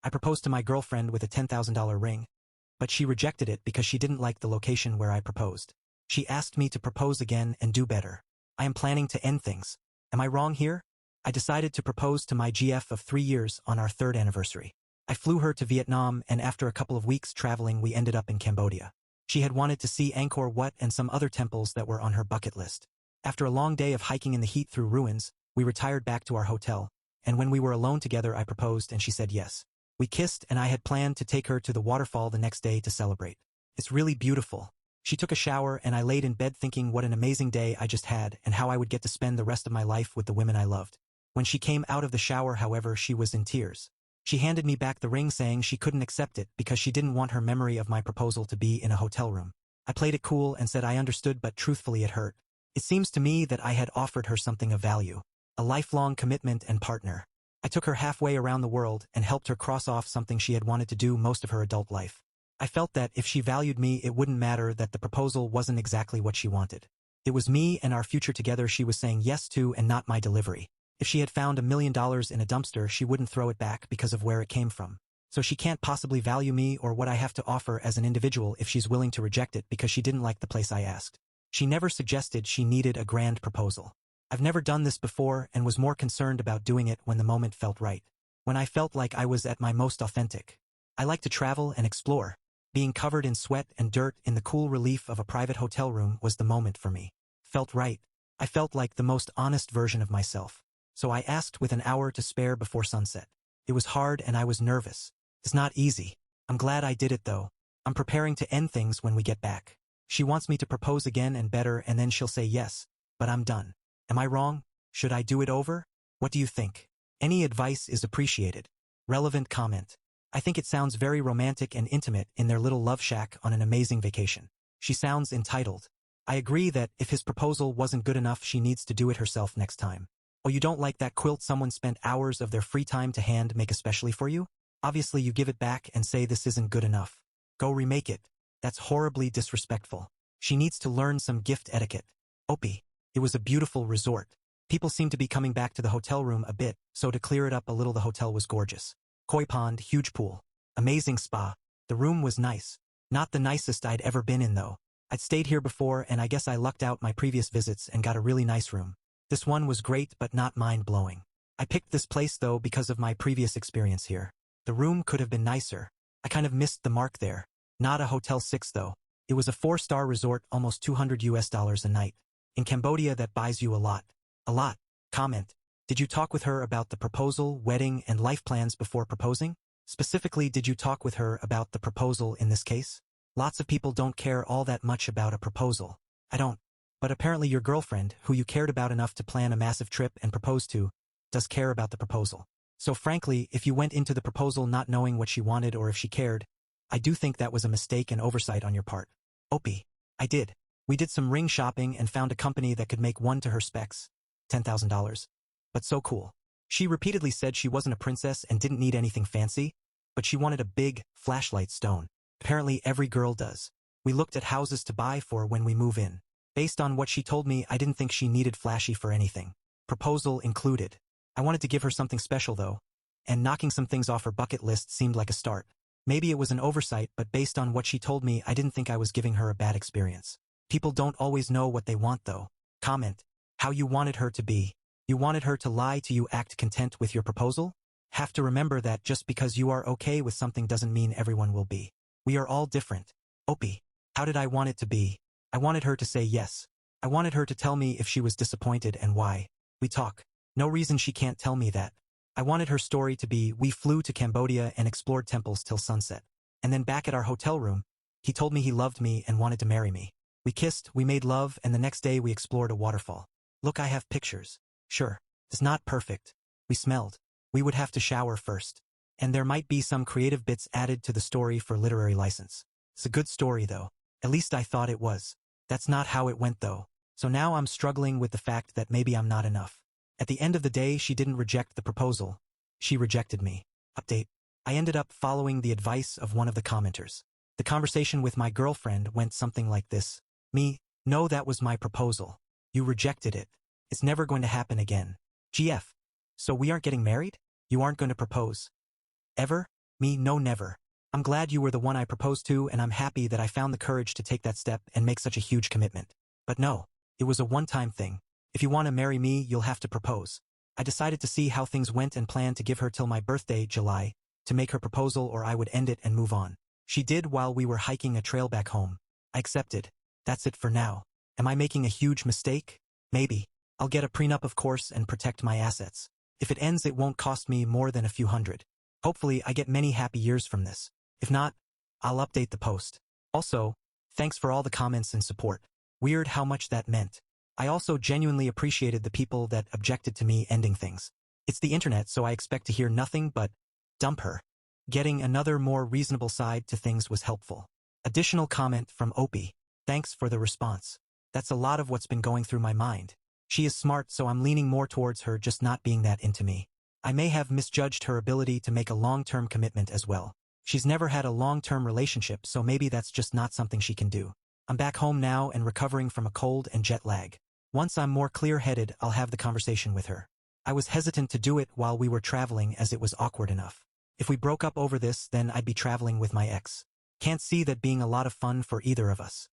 I proposed to my girlfriend with a $10,000 ring, but she rejected it because she didn't like the location where I proposed. She asked me to propose again and do better. I am planning to end things. Am I wrong here? I decided to propose to my GF of 3 years on our 3rd anniversary. I flew her to Vietnam, and after a couple of weeks traveling we ended up in Cambodia. She had wanted to see Angkor Wat and some other temples that were on her bucket list. After a long day of hiking in the heat through ruins, we retired back to our hotel, and when we were alone together I proposed and she said yes. We kissed and I had planned to take her to the waterfall the next day to celebrate. It's really beautiful. She took a shower and I laid in bed thinking what an amazing day I just had and how I would get to spend the rest of my life with the women I loved. When she came out of the shower, however, she was in tears. She handed me back the ring saying she couldn't accept it because she didn't want her memory of my proposal to be in a hotel room. I played it cool and said I understood, but truthfully it hurt. It seems to me that I had offered her something of value, a lifelong commitment and partner. I took her halfway around the world and helped her cross off something she had wanted to do most of her adult life. I felt that if she valued me, it wouldn't matter that the proposal wasn't exactly what she wanted. It was me and our future together she was saying yes to and not my delivery. If she had found $1 million in a dumpster, she wouldn't throw it back because of where it came from. So she can't possibly value me or what I have to offer as an individual if she's willing to reject it because she didn't like the place I asked. She never suggested she needed a grand proposal. I've never done this before and was more concerned about doing it when the moment felt right. When I felt like I was at my most authentic. I like to travel and explore. Being covered in sweat and dirt in the cool relief of a private hotel room was the moment for me. Felt right. I felt like the most honest version of myself. So I asked with an hour to spare before sunset. It was hard and I was nervous. It's not easy. I'm glad I did it though. I'm preparing to end things when we get back. She wants me to propose again and better, and then she'll say yes, but I'm done. Am I wrong? Should I do it over? What do you think? Any advice is appreciated. Relevant comment. I think it sounds very romantic and intimate in their little love shack on an amazing vacation. She sounds entitled. I agree that if his proposal wasn't good enough, she needs to do it herself next time. Oh, you don't like that quilt someone spent hours of their free time to hand make especially for you? Obviously you give it back and say this isn't good enough. Go remake it. That's horribly disrespectful. She needs to learn some gift etiquette. Opie. It was a beautiful resort. People seemed to be coming back to the hotel room a bit, so to clear it up a little the hotel was gorgeous. Koi pond, huge pool. Amazing spa. The room was nice. Not the nicest I'd ever been in though. I'd stayed here before and I guess I lucked out my previous visits and got a really nice room. This one was great but not mind-blowing. I picked this place though because of my previous experience here. The room could have been nicer. I kind of missed the mark there. Not a Hotel 6 though. It was a 4-star resort, almost $200 a night. In Cambodia that buys you a lot. A lot. Comment. Did you talk with her about the proposal, wedding, and life plans before proposing? Specifically, did you talk with her about the proposal in this case? Lots of people don't care all that much about a proposal. I don't. But apparently your girlfriend, who you cared about enough to plan a massive trip and propose to, does care about the proposal. So frankly, if you went into the proposal not knowing what she wanted or if she cared, I do think that was a mistake and oversight on your part. Opie. I did. We did some ring shopping and found a company that could make one to her specs. $10,000. But so cool. She repeatedly said she wasn't a princess and didn't need anything fancy, but she wanted a big, flashlight stone. Apparently every girl does. We looked at houses to buy for when we move in. Based on what she told me, I didn't think she needed flashy for anything. Proposal included. I wanted to give her something special though, and knocking some things off her bucket list seemed like a start. Maybe it was an oversight, but based on what she told me, I didn't think I was giving her a bad experience. People don't always know what they want though. Comment. How you wanted her to be. You wanted her to lie to you, act content with your proposal? Have to remember that just because you are okay with something doesn't mean everyone will be. We are all different. Opie. How did I want it to be? I wanted her to say yes. I wanted her to tell me if she was disappointed and why. We talk. No reason she can't tell me that. I wanted her story to be, we flew to Cambodia and explored temples till sunset. And then back at our hotel room, he told me he loved me and wanted to marry me. We kissed, we made love, and the next day we explored a waterfall. Look, I have pictures. Sure. It's not perfect. We smelled. We would have to shower first. And there might be some creative bits added to the story for literary license. It's a good story though. At least I thought it was. That's not how it went though. So now I'm struggling with the fact that maybe I'm not enough. At the end of the day, she didn't reject the proposal. She rejected me. Update. I ended up following the advice of one of the commenters. The conversation with my girlfriend went something like this. Me, no, that was my proposal. You rejected it. It's never going to happen again. GF. So we aren't getting married? You aren't going to propose? Ever? Me, no, never. I'm glad you were the one I proposed to, and I'm happy that I found the courage to take that step and make such a huge commitment. But no, it was a one-time thing. If you want to marry me, you'll have to propose. I decided to see how things went and planned to give her till my birthday, July, to make her proposal, or I would end it and move on. She did while we were hiking a trail back home. I accepted. That's it for now. Am I making a huge mistake? Maybe. I'll get a prenup, of course, and protect my assets. If it ends, it won't cost me more than a few hundred. Hopefully, I get many happy years from this. If not, I'll update the post. Also, thanks for all the comments and support. Weird how much that meant. I also genuinely appreciated the people that objected to me ending things. It's the internet, so I expect to hear nothing but, dump her. Getting another more reasonable side to things was helpful. Additional comment from Opie. Thanks for the response. That's a lot of what's been going through my mind. She is smart, so I'm leaning more towards her just not being that into me. I may have misjudged her ability to make a long-term commitment as well. She's never had a long-term relationship, so maybe that's just not something she can do. I'm back home now and recovering from a cold and jet lag. Once I'm more clear-headed, I'll have the conversation with her. I was hesitant to do it while we were traveling as it was awkward enough. If we broke up over this, then I'd be traveling with my ex. Can't see that being a lot of fun for either of us.